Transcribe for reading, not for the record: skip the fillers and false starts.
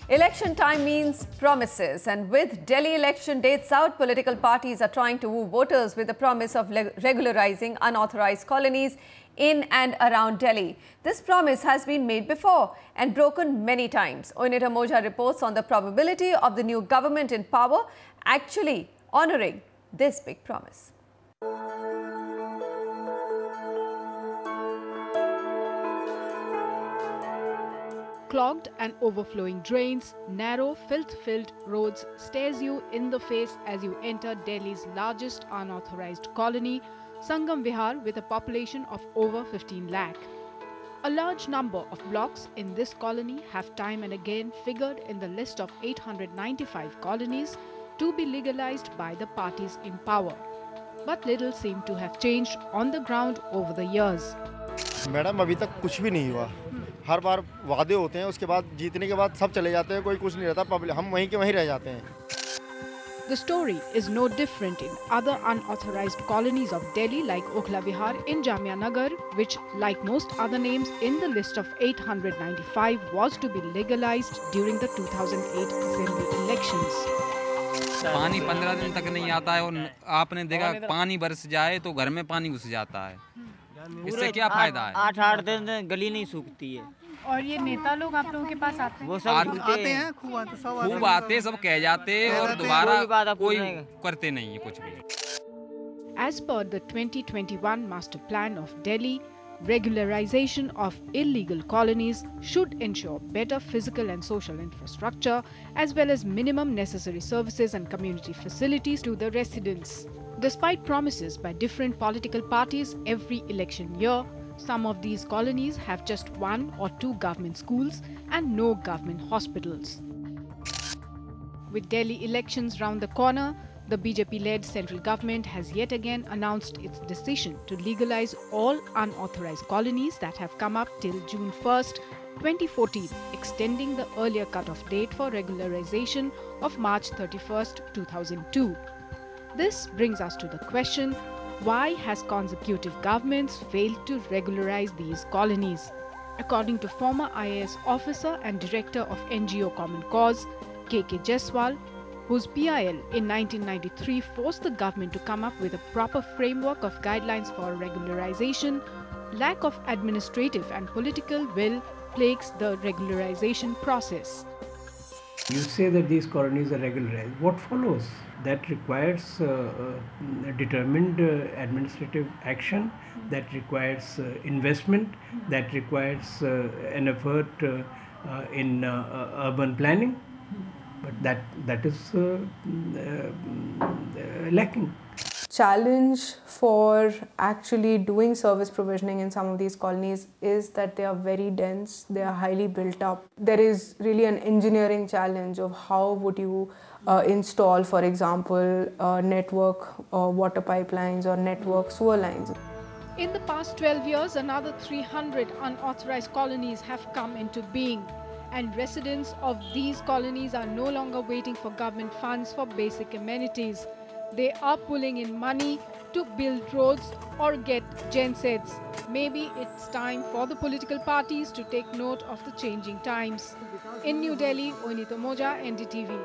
Election time means promises, and with Delhi election dates out, political parties are trying to woo voters with the promise of regularizing unauthorized colonies in and around Delhi. This promise has been made before and broken many times. Oineetom Ojha reports on the probability of the new government in power actually honouring this big promise. Clogged and overflowing drains, narrow, filth-filled roads stares you in the face as you enter Delhi's largest unauthorized colony, Sangam Vihar, with a population of over 15 lakh. A large number of blocks in this colony have time and again figured in the list of 895 colonies to be legalized by the parties in power. But little seemed to have changed on the ground over the years. Madam अभी तक कुछ भी नहीं हुआ. हर बार वादे होते हैं, उसके बाद जीतने के बाद सब चले जाते हैं, कोई कुछ नहीं रहता, हम वहीं के वहीं रह जाते हैं. The story is no different in other unauthorized colonies of Delhi like Okhla Vihar in Jamia Nagar, which, like most other names in the list of 895, was to be legalized during the 2008 assembly elections. पानी 15 दिन तक नहीं आता है और आपने देखा पानी बरस जाए तो घर में पानी घुस जाता है. इससे क्या फायदा है? 8-8 दिन गली नहीं सूखती है. और ये नेता लोग आप लोगों के पास आते हैं? वो सब आते हैं, खूब आते, सब कह जाते और दोबारा कोई करते नहीं है कुछ भी. As per the 2021 master plan of Delhi, regularization of illegal colonies should ensure better physical and social infrastructure as well as minimum necessary services and community facilities to the residents. Despite promises by different political parties every election year, some of these colonies have just 1 or 2 government schools and no government hospitals. With Delhi elections round the corner, the BJP-led central government has yet again announced its decision to legalize all unauthorized colonies that have come up till June 1st, 2014, extending the earlier cut-off date for regularization of March 31st, 2002. This brings us to the question, why has consecutive governments failed to regularize these colonies? According to former IAS officer and director of NGO Common Cause, K.K. Jaiswal, whose PIL in 1993 forced the government to come up with a proper framework of guidelines for regularization, lack of administrative and political will plagues the regularization process. You say that these colonies are regularized. What follows? That requires determined administrative action, that requires investment, that requires an effort in urban planning. But that is lacking. Challenge for actually doing service provisioning in some of these colonies is that they are very dense, they are highly built up. There is really an engineering challenge of how would you install, for example, network water pipelines or network sewer lines. In the past 12 years, another 300 unauthorized colonies have come into being. And residents of these colonies are no longer waiting for government funds for basic amenities. They are pulling in money to build roads or get gensets. Maybe it's time for the political parties to take note of the changing times. In New Delhi, Oineetom Ojha, NDTV.